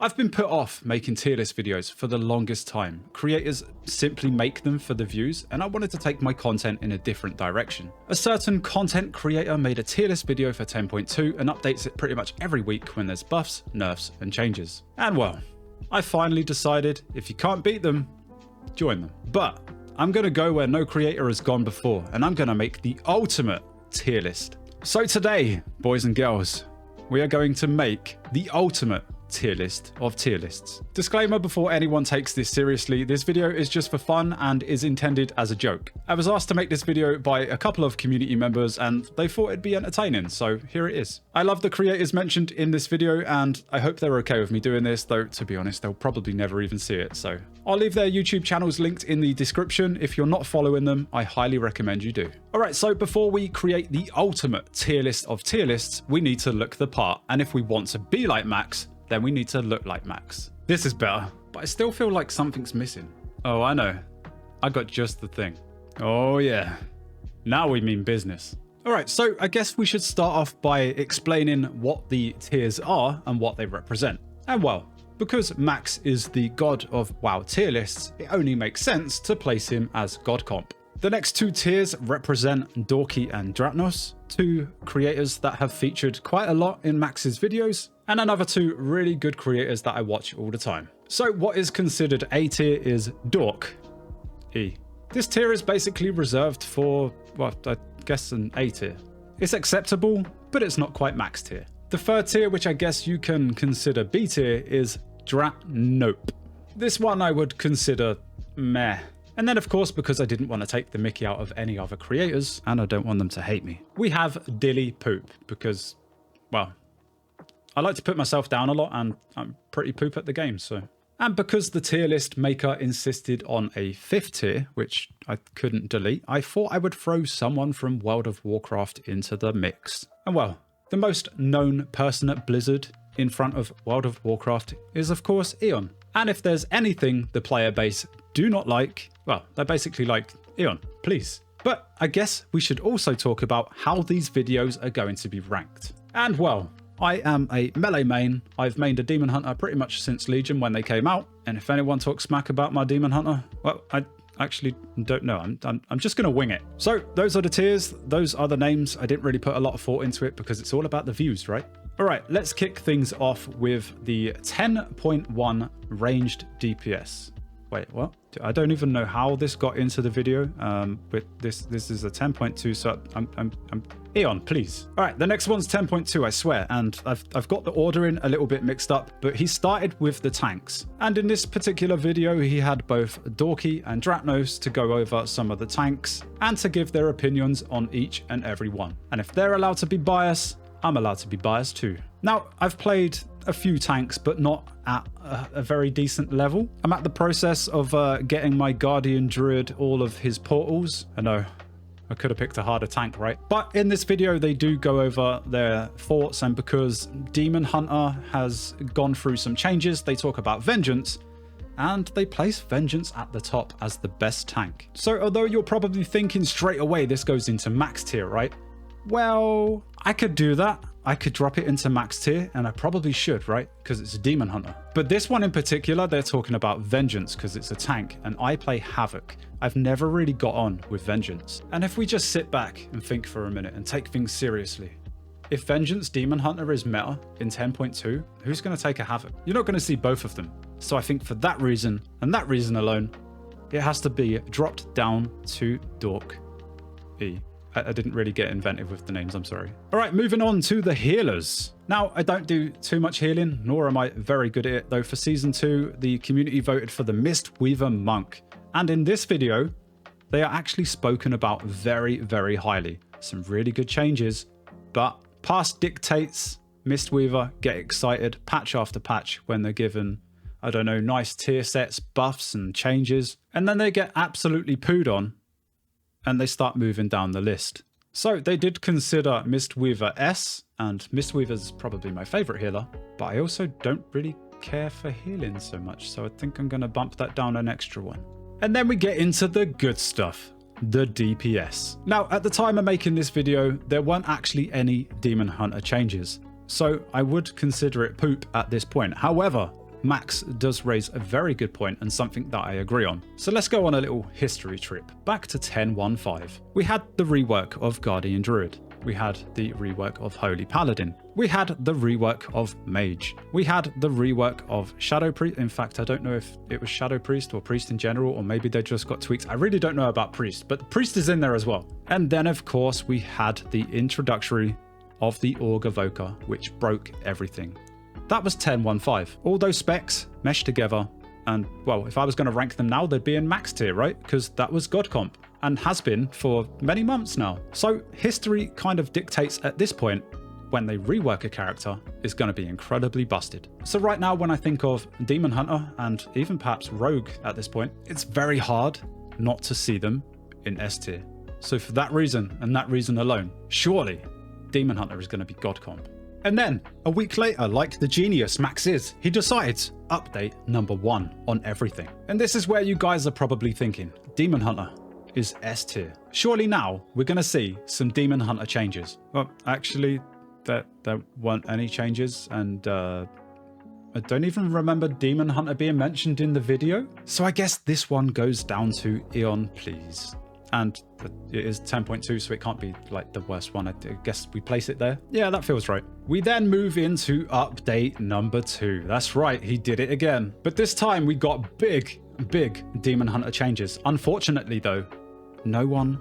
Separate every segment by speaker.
Speaker 1: I've been put off making tier list videos for the longest time. Creators simply make them for the views, and I wanted to take my content in a different direction. A certain content creator made a tier list video for 10.2 and updates it pretty much every week when there's buffs, nerfs, and changes. And well, I finally decided if you can't beat them, join them. But I'm gonna go where no creator has gone before, and I'm gonna make the ultimate tier list. So today, boys and girls, we are going to make the ultimate tier list of tier lists. Disclaimer before anyone takes this seriously, this video is just for fun and is intended as a joke. I was asked to make this video by a couple of community members and they thought it'd be entertaining, so here it is. I love the creators mentioned in this video and I hope they're okay with me doing this, though to be honest they'll probably never even see it, so I'll leave their YouTube channels linked in the description. If you're not following them, I highly recommend you do. Alright, so before we create the ultimate tier list of tier lists, we need to look the part, and if we want to be like Max, then we need to look like Max. This is better, but I still feel like something's missing. Oh, I know. I got just the thing. Oh yeah. Now we mean business. All right, so I guess we should start off by explaining what the tiers are and what they represent. And well, because Max is the god of WoW tier lists, it only makes sense to place him as god comp. The next two tiers represent Dorky and Dratnos, two creators that have featured quite a lot in Max's videos, and another two really good creators that I watch all the time. So what is considered A tier is Dork E. This tier is basically reserved for, well, I guess an A tier. It's acceptable, but it's not quite Max tier. The third tier, which I guess you can consider B tier, is Drat Nope. This one I would consider meh. And then of course, because I didn't want to take the mickey out of any other creators, and I don't want them to hate me, we have Dilly Poop, because, well, I like to put myself down a lot and I'm pretty poop at the game, so. And because the tier list maker insisted on a fifth tier, which I couldn't delete, I thought I would throw someone from World of Warcraft into the mix. And well, the most known person at Blizzard in front of World of Warcraft is of course Eon. And if there's anything the player base do not like, well, they basically like Eon, please. But I guess we should also talk about how these videos are going to be ranked. And well, I am a melee main. I've mained a Demon Hunter pretty much since Legion when they came out. And if anyone talks smack about my Demon Hunter, well, I actually don't know. I'm just going to wing it. So those are the tiers. Those are the names. I didn't really put a lot of thought into it because it's all about the views, right? All right, let's kick things off with the 10.1 ranged DPS. Wait, what? I don't even know how this got into the video, but this is a 10.2, so I'm Eon, please. All right, the next one's 10.2, I swear, and I've got the ordering a little bit mixed up, but he started with the tanks. And in this particular video, he had both Dorky and Dratnos to go over some of the tanks and to give their opinions on each and every one. And if they're allowed to be biased, I'm allowed to be biased too. Now, I've played a few tanks, but not at a very decent level. I'm at the process of getting my Guardian Druid all of his portals. I know, I could have picked a harder tank, right? But in this video, they do go over their thoughts, and because Demon Hunter has gone through some changes, they talk about Vengeance, and they place Vengeance at the top as the best tank. So although you're probably thinking straight away this goes into Max tier, right? Well, I could do that. I could drop it into Max tier, and I probably should, right? Because it's a Demon Hunter. But this one in particular, they're talking about Vengeance because it's a tank, and I play Havoc. I've never really got on with Vengeance. And if we just sit back and think for a minute and take things seriously, if Vengeance Demon Hunter is meta in 10.2, who's going to take a Havoc? You're not going to see both of them. So I think for that reason, and that reason alone, it has to be dropped down to Dork E. I didn't really get inventive with the names, I'm sorry. All right, moving on to the healers. Now, I don't do too much healing, nor am I very good at it, though for Season 2, the community voted for the Mistweaver Monk. And in this video, they are actually spoken about very, very highly. Some really good changes, but past dictates Mistweaver get excited patch after patch when they're given, I don't know, nice tier sets, buffs and changes, and then they get absolutely pooed on and they start moving down the list. So they did consider Mistweaver S, and Mistweaver's probably my favorite healer, but I also don't really care for healing so much, so I think I'm going to bump that down an extra one. And then we get into the good stuff, the DPS. Now, at the time of making this video, there weren't actually any Demon Hunter changes, so I would consider it poop at this point. However, Max does raise a very good point and something that I agree on. So let's go on a little history trip back to 10.1.5. We had the rework of Guardian Druid. We had the rework of Holy Paladin. We had the rework of Mage. We had the rework of Shadow Priest. In fact, I don't know if it was Shadow Priest or Priest in general, or maybe they just got tweaks. I really don't know about Priest, but Priest is in there as well. And then, of course, we had the introductory of the Org Evoker, which broke everything. That was 10.1.5. All those specs meshed together, and, well, if I was going to rank them now, they'd be in max tier, right? Because that was God Comp, and has been for many months now. So history kind of dictates at this point, when they rework a character, is going to be incredibly busted. So right now, when I think of Demon Hunter, and even perhaps Rogue at this point, it's very hard not to see them in S tier. So for that reason, and that reason alone, surely Demon Hunter is going to be God Comp. And then, a week later, like the genius Max is, he decides update number 1 on everything. And this is where you guys are probably thinking, Demon Hunter is S tier. Surely now we're going to see some Demon Hunter changes. Well, actually, there weren't any changes, and I don't even remember Demon Hunter being mentioned in the video. So I guess this one goes down to Eon, please. And it is 10.2, so it can't be like the worst one. I guess we place it there. Yeah, that feels right. We then move into update number 2. That's right, he did it again. But this time we got big Demon Hunter changes. Unfortunately though, no one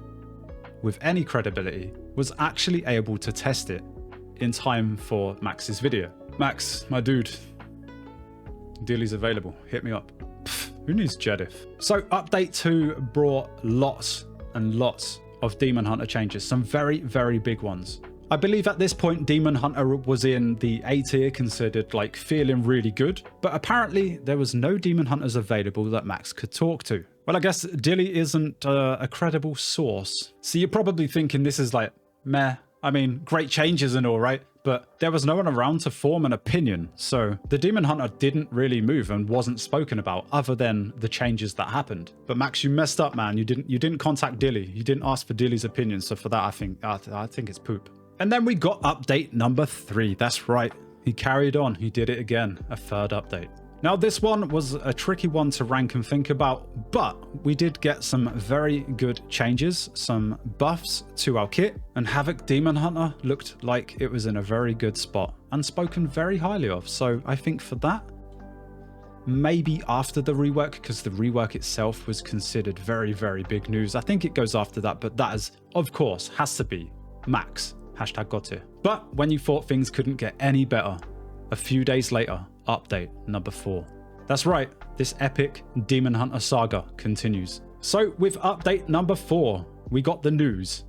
Speaker 1: with any credibility was actually able to test it in time for Max's video. Max, my dude, Dilly's available. Hit me up. Pff, who needs Jedith? So update 2 brought lots and lots of Demon Hunter changes, some very big ones. I believe at this point Demon Hunter was in the A tier, considered like feeling really good, but apparently there was no Demon Hunters available that Max could talk to. Well, I guess Dilly isn't a credible source, so you're probably thinking this is like meh. I mean, great changes and all, right? But there was no one around to form an opinion, so the Demon Hunter didn't really move and wasn't spoken about other than the changes that happened. But Max, you messed up, man. You didn't contact Dilly. You didn't ask for Dilly's opinion, so for that I think it's poop. And then we got update number 3. That's right. He carried on. He did it again. A third update. Now, this one was a tricky one to rank and think about, but we did get some very good changes, some buffs to our kit, and Havoc Demon Hunter looked like it was in a very good spot and spoken very highly of. So I think for that, maybe after the rework, because the rework itself was considered very big news. I think it goes after that, but that is, of course, has to be Max. #GodTier. But when you thought things couldn't get any better, a few days later, update number 4. That's right, this epic Demon Hunter saga continues. So with update number 4, we got the news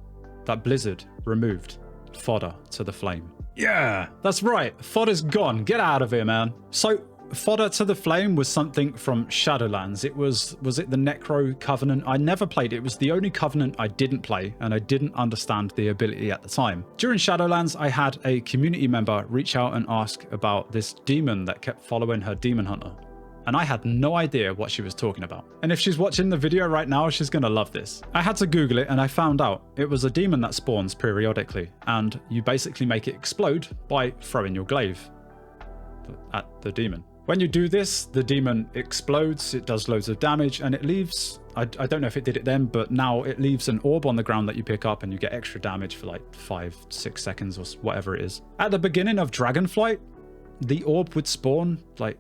Speaker 1: that Blizzard removed Fodder to the Flame. Yeah, that's right, Fodder's gone. Get out of here, man. So Fodder to the Flame was something from Shadowlands. It was it the Necro Covenant? I never played it. It was the only Covenant I didn't play, and I didn't understand the ability at the time. During Shadowlands, I had a community member reach out and ask about this demon that kept following her Demon Hunter, and I had no idea what she was talking about. And if she's watching the video right now, she's gonna love this. I had to Google it, and I found out it was a demon that spawns periodically, and you basically make it explode by throwing your glaive at the demon. When you do this, the demon explodes, it does loads of damage, and it leaves, I don't know if it did it then, but now it leaves an orb on the ground that you pick up and you get extra damage for like 5-6 seconds or whatever it is. At the beginning of Dragonflight, the orb would spawn like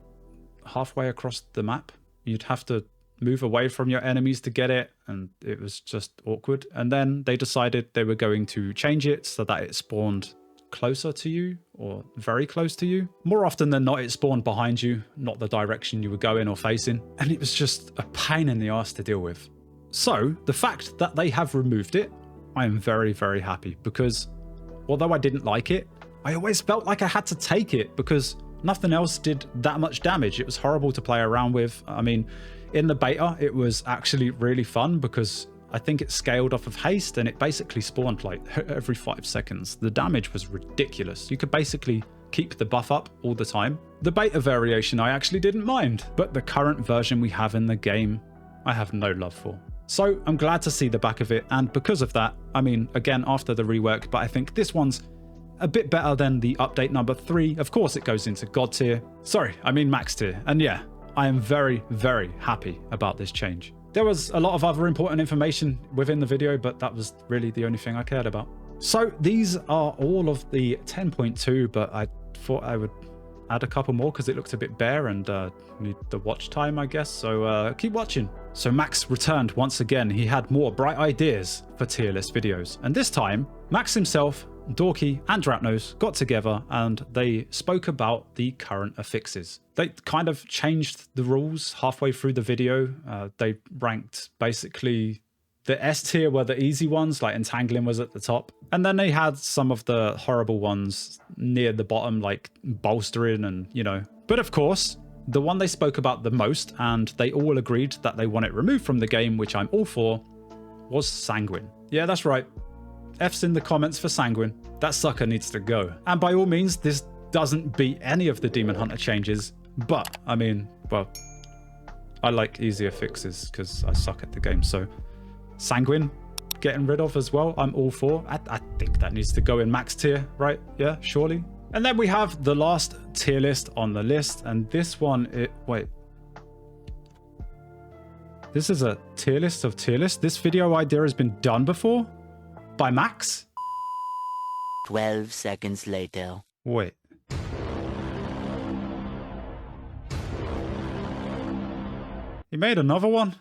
Speaker 1: halfway across the map. You'd have to move away from your enemies to get it, and it was just awkward. And then they decided they were going to change it so that it spawned closer to you or very close to you. More often than not, it spawned behind you, not the direction you were going or facing, and it was just a pain in the ass to deal with. So the fact that they have removed it, I am very happy, because although I didn't like it, I always felt like I had to take it because nothing else did that much damage. It was horrible to play around with. I mean, in the beta, it was actually really fun because I think it scaled off of haste and it basically spawned like every 5 seconds. The damage was ridiculous. You could basically keep the buff up all the time. The beta variation I actually didn't mind, but the current version we have in the game, I have no love for. So I'm glad to see the back of it, and because of that, I mean, again, after the rework, but I think this one's a bit better than the update number 3. Of course, it goes into God tier. Sorry, I mean max tier. And yeah, I am very, very happy about this change. There was a lot of other important information within the video, but that was really the only thing I cared about. So these are all of the 10.2, but I thought I would add a couple more because it looked a bit bare and need the watch time, I guess. So keep watching. So Max returned once again. He had more bright ideas for tier list videos. And this time, Max himself, Dorky and Dratnose got together and they spoke about the current affixes. They kind of changed the rules halfway through the video. They ranked basically the S tier were the easy ones, like entangling was at the top. And then they had some of the horrible ones near the bottom, like bolstering and, you know. But of course, the one they spoke about the most, and they all agreed that they want it removed from the game, which I'm all for, was Sanguine. Yeah, that's right. F's in the comments for Sanguine. That sucker needs to go. And by all means, this doesn't beat any of the Demon Hunter changes, but I mean, well, I like easier fixes because I suck at the game. So Sanguine getting rid of as well, I'm all for. I think that needs to go in max tier, right? Yeah, surely. And then we have the last tier list on the list, and this one, wait. This is a tier list of tier lists? This video idea has been done before? By Max?
Speaker 2: 12 seconds later.
Speaker 1: Wait. He made another one?